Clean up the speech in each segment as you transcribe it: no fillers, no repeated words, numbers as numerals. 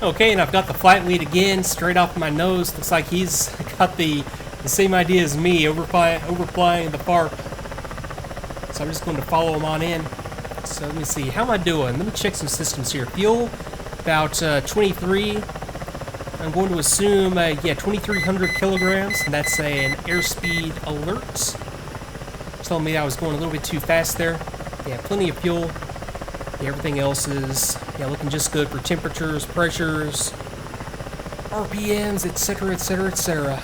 Okay, and I've got the flight lead again, straight off my nose. Looks like he's got the same idea as me, overflying the FARP. So I'm just going to follow him on in. So let me see, how am I doing? Let me check some systems here. Fuel, about 23. I'm going to assume, yeah, 2,300 kilograms, and that's an airspeed alert. Telling me I was going a little bit too fast there. Yeah, plenty of fuel. Yeah, everything else is, yeah, looking just good for temperatures, pressures, RPMs, etc., etc., etc.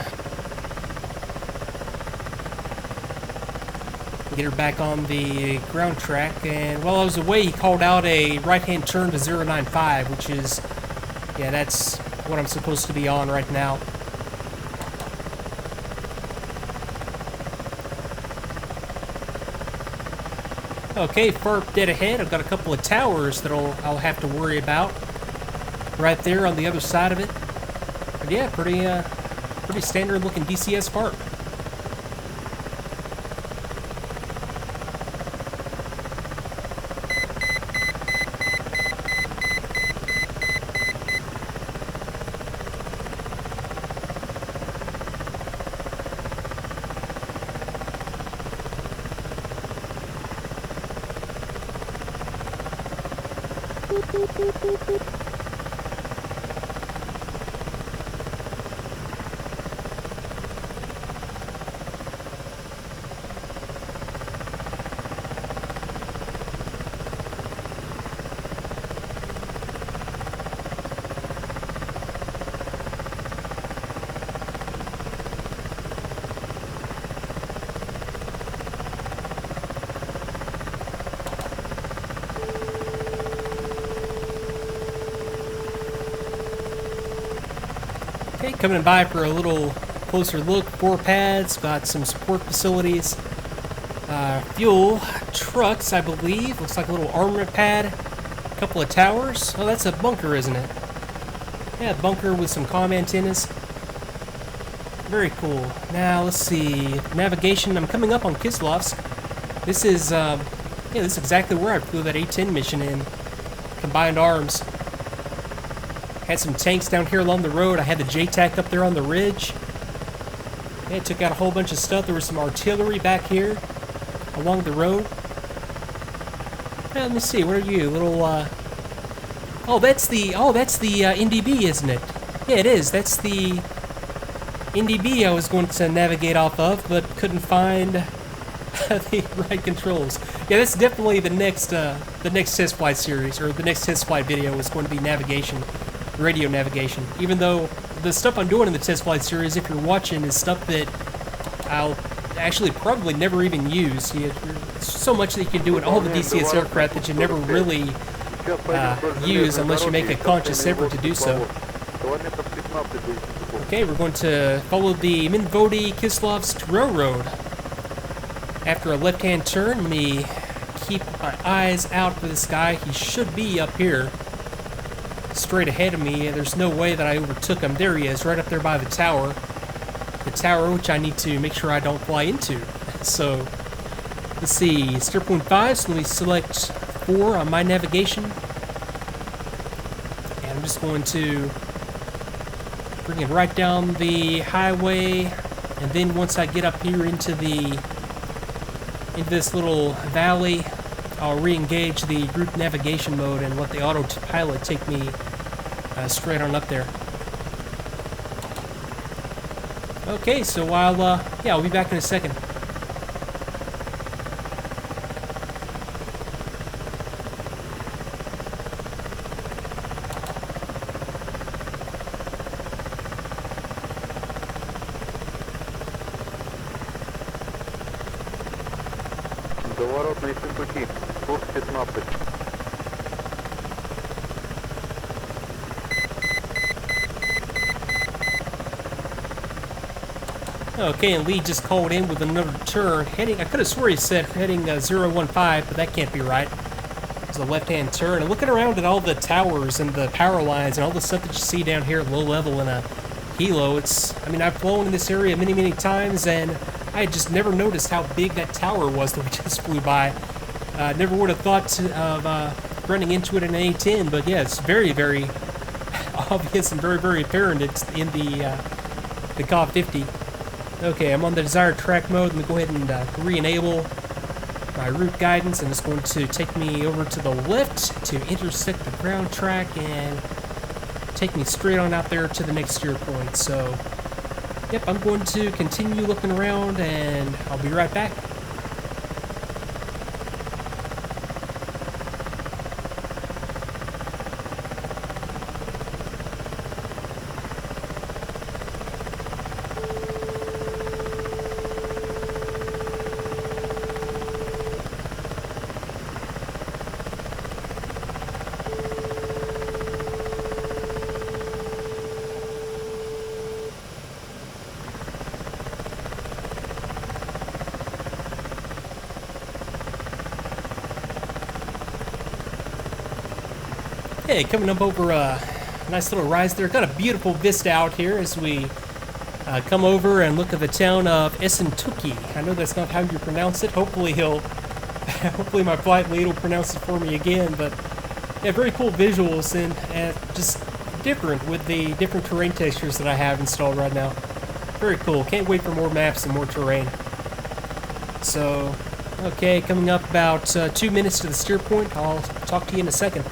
Get her back on the ground track, and while I was away, he called out a right-hand turn to 095, which is, yeah, that's what I'm supposed to be on right now. Okay, FARP dead ahead. I've got a couple of towers that I'll have to worry about right there on the other side of it. But yeah, pretty standard looking DCS FARP. Okay, coming by for a little closer look. 4 pads, got some support facilities, fuel, trucks, I believe. Looks like a little armament pad, a couple of towers. Oh, that's a bunker, isn't it? Yeah, bunker with some comm antennas. Very cool. Now, let's see. Navigation, I'm coming up on Kislovsk. This is, yeah, this is exactly where I flew that A-10 mission in. Combined arms. Had some tanks down here along the road. I had the JTAC up there on the ridge. Yeah, took out a whole bunch of stuff. There was some artillery back here along the road. Yeah, let me see. What are you? Little, oh, that's the NDB, isn't it? Yeah, it is. That's the NDB I was going to navigate off of, but couldn't find the right controls. Yeah, that's definitely the next test flight series, or the next test flight video is going to be navigation. Radio navigation, even though the stuff I'm doing in the test flight series, if you're watching, is stuff that I'll actually probably never even use. There's so much that you can do in all the DCS aircraft that you never really use unless you make a conscious effort to do so. Okay, we're going to follow the Minvody Kislovsk Railroad. After a left-hand turn, let me keep my eyes out for this guy. He should be up here, straight ahead of me. There's no way that I overtook him. There he is, right up there by the tower. The tower which I need to make sure I don't fly into. So, let's see, steer point 5, so let me select 4 on my navigation. And I'm just going to bring it right down the highway, and then once I get up here into this little valley, I'll re-engage the group navigation mode and let the autopilot take me straight on up there. Okay, so I'll be back in a second. Доворотный пути, курс 15. Okay, and Lee just called in with another turn. I could have swore he said heading 015, but that can't be right. It's a left-hand turn. And looking around at all the towers and the power lines and all the stuff that you see down here at low level in a helo, I mean, I've flown in this area many, many times, and I had just never noticed how big that tower was that we just flew by. Never would have thought of running into it in an A-10, but yeah, it's very, very obvious and very, very apparent in the Ka-50. Okay, I'm on the desired track mode. Let me go ahead and re-enable my route guidance, and it's going to take me over to the left to intersect the ground track and take me straight on out there to the next steer point. So, yep, I'm going to continue looking around, and I'll be right back. Hey, coming up over a nice little rise there. Got a beautiful vista out here as we come over and look at the town of Essentuki. I know that's not how you pronounce it. Hopefully hopefully my flight lead will pronounce it for me again. But yeah, very cool visuals and just different with the different terrain textures that I have installed right now. Very cool. Can't wait for more maps and more terrain. So, okay, coming up about 2 minutes to the steer point. I'll talk to you in a second.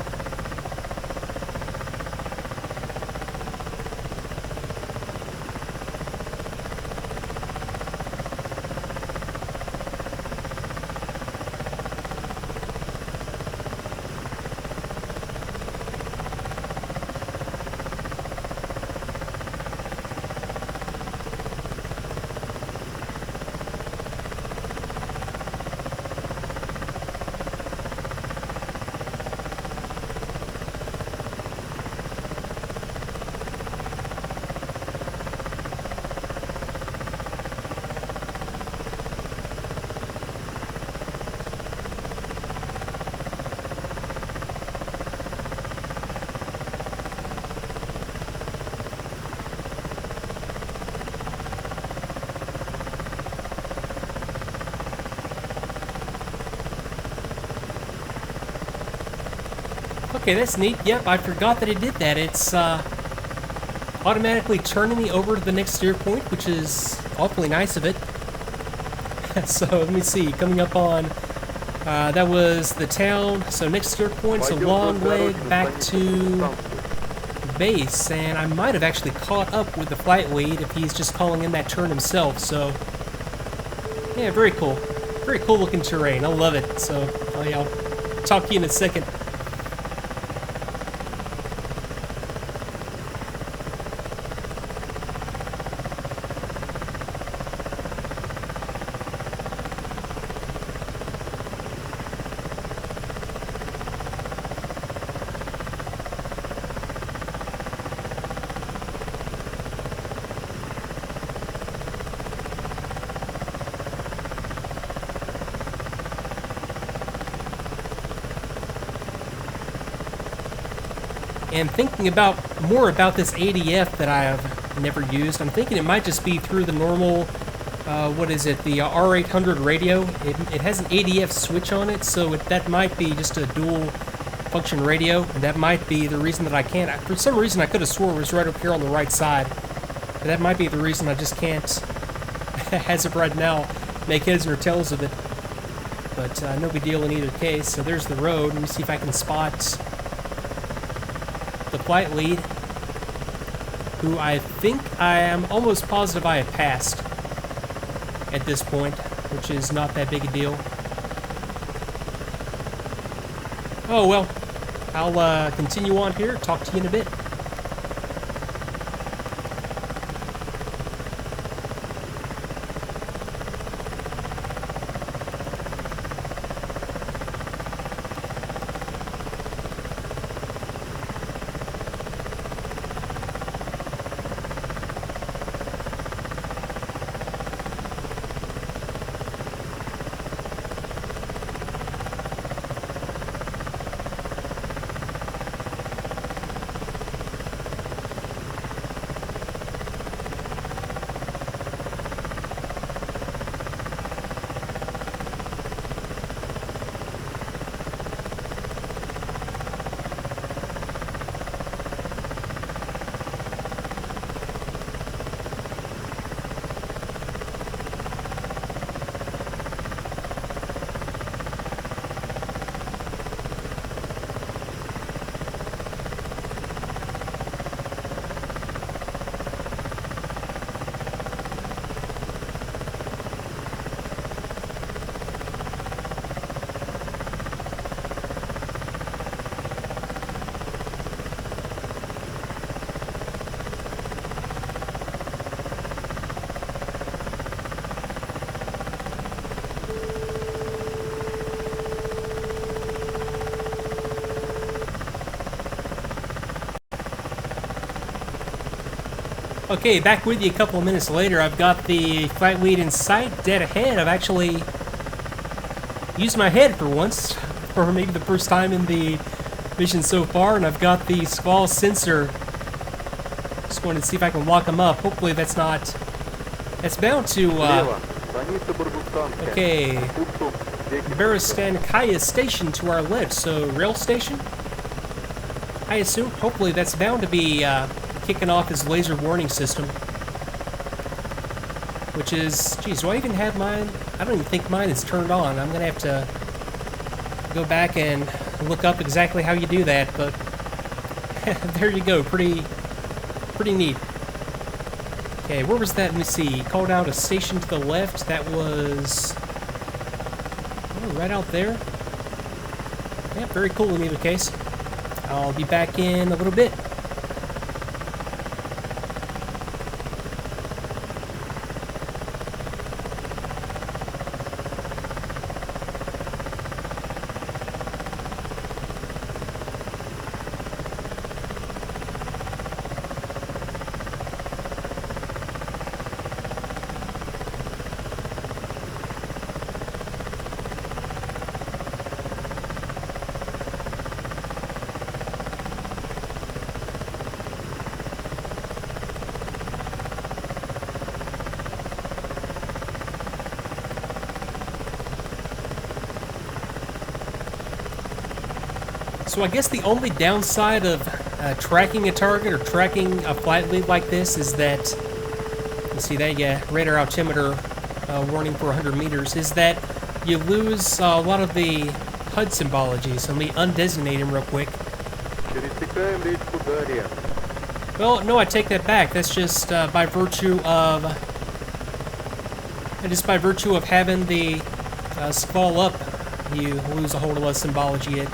Okay, that's neat. Yep, I forgot that it did that. It's automatically turning me over to the next steer point, which is awfully nice of it. So let me see, coming up on, that was the town. So next steer point's a long leg back to base, and I might have actually caught up with the flight lead if he's just calling in that turn himself. So yeah, very cool. Very cool looking terrain. I love it. So I'll talk to you in a second. And thinking more about this ADF that I have never used, I'm thinking it might just be through the normal, what is it, the R800 radio. It has an ADF switch on it, so that might be just a dual function radio, and that might be the reason that I can't. For some reason I could have swore it was right up here on the right side, but that might be the reason I just can't, as of right now, make heads or tails of it. But no big deal in either case. So there's the road. Let me see if I can spot the flight lead, who I think I am almost positive I have passed at this point, which is not that big a deal. Oh well, I'll continue on here, talk to you in a bit. Okay, back with you a couple of minutes later. I've got the flight lead in sight, dead ahead. I've actually used my head for once, or maybe the first time in the mission so far, and I've got the squall sensor. Just wanted to see if I can lock them up. Hopefully that's bound to, okay, Kaya station to our left, so rail station? I assume, hopefully that's bound to be, kicking off his laser warning system. Which is, geez, do I even have mine? I don't even think mine is turned on. I'm gonna have to go back and look up exactly how you do that, but there you go, pretty neat. Okay, where was that? Let me see. Called out a station to the left. That was right out there. Yeah, very cool in either case. I'll be back in a little bit. So I guess the only downside of tracking a target or tracking a flight lead like this is that, you see that, yeah, radar altimeter warning for 100 meters, is that you lose a lot of the HUD symbology. So let me undesignate him real quick. Well, no, I take that back. That's just by virtue of having the squall up, you lose a whole lot of symbology. It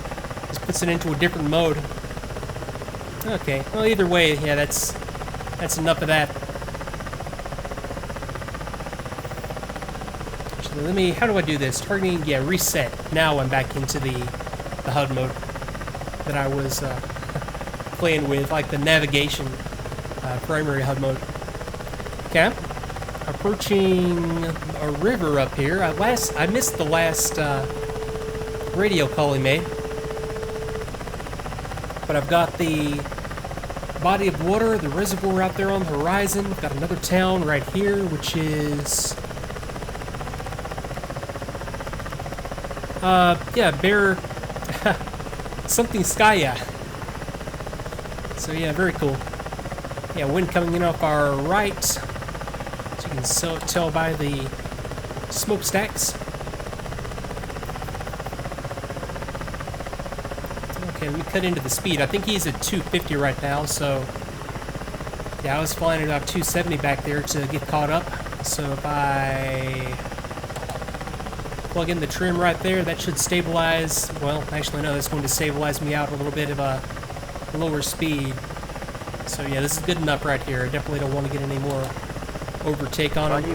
just puts it into a different mode. Okay, well, either way, yeah, that's enough of that. Actually, how do I do this? Targeting, yeah, reset. Now I'm back into the HUD mode that I was playing with, like the navigation primary HUD mode. Okay, approaching a river up here. I missed the last radio call he made. But I've got the body of water, the reservoir out there on the horizon. I've got another town right here, which is... yeah, Bear... something Skya. So yeah, very cool. Yeah, wind coming in off our right. So you can tell by the smokestacks. Okay, let me cut into the speed. I think he's at 250 right now, so... yeah, I was flying at about 270 back there to get caught up. So if I plug in the trim right there, that should stabilize... well, actually no, that's going to stabilize me out a little bit of a lower speed. So yeah, this is good enough right here. I definitely don't want to get any more overtake on him.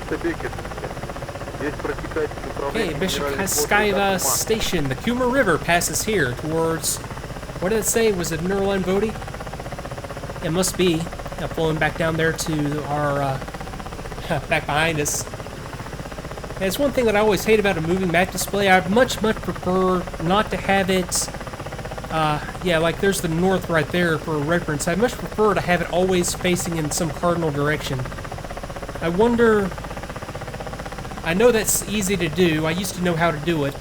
Okay, Bishkaya Station. The Kuma River passes here towards... what did it say? Was it Neuroline Bodhi? It must be. Flowing back down there to our... back behind us. And it's one thing that I always hate about a moving map display. I much prefer not to have it... yeah, like there's the north right there for reference. I much prefer to have it always facing in some cardinal direction. I wonder... I know that's easy to do. I used to know how to do it.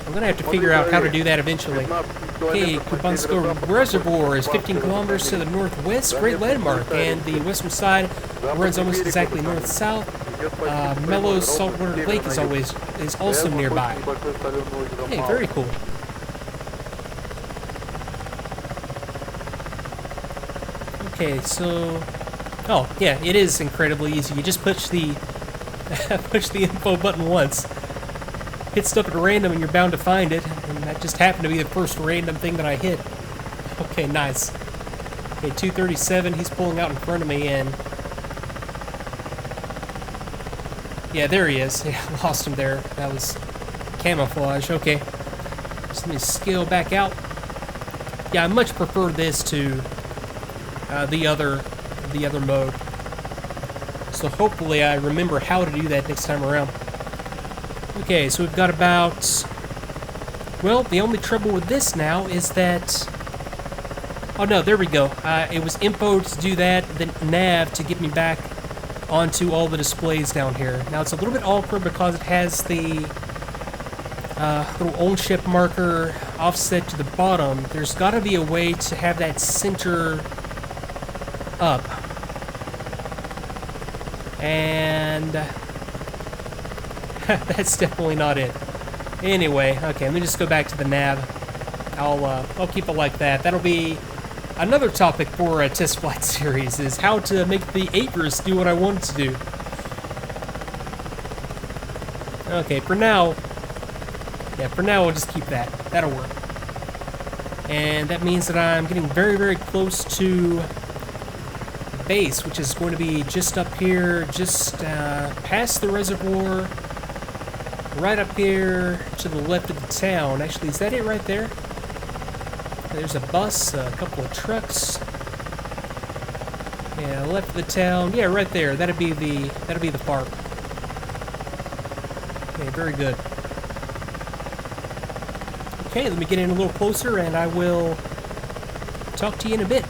I'm going to have to figure out how to do that eventually. Okay, Kubansko Reservoir is 15 kilometers to the northwest. Great landmark. And the western side runs almost exactly north-south. Mellows Saltwater Lake is also nearby. Hey, very cool. Okay, so... oh, yeah, it is incredibly easy. You just push the push the info button once. Hit stuff at random and you're bound to find it. And that just happened to be the first random thing that I hit. Okay, nice. Okay, 237, he's pulling out in front of me and... yeah, there he is. Yeah, I lost him there. That was camouflage. Okay. So let me scale back out. Yeah, I much prefer this to the other mode. So hopefully I remember how to do that next time around. Okay, so we've got about... Well, the only trouble with this now is that... Oh no, there we go. It was info to do that, then nav to get me back onto all the displays down here. Now it's a little bit awkward because it has the little ownership marker offset to the bottom. There's got to be a way to have that center up. And that's definitely not it. Anyway, okay, let me just go back to the nav. I'll keep it like that. That'll be another topic for a test flight series, is how to make the Aegis do what I want it to do. Okay, for now, we'll just keep that. That'll work. And that means that I'm getting very, very close to the base, which is going to be just up here, just past the reservoir, right up here to the left of the town. Actually, is that it right there? There's a bus, a couple of trucks. Yeah, left of the town. Yeah, right there. That'll be the park. Okay, very good. Okay, let me get in a little closer and I will talk to you in a bit.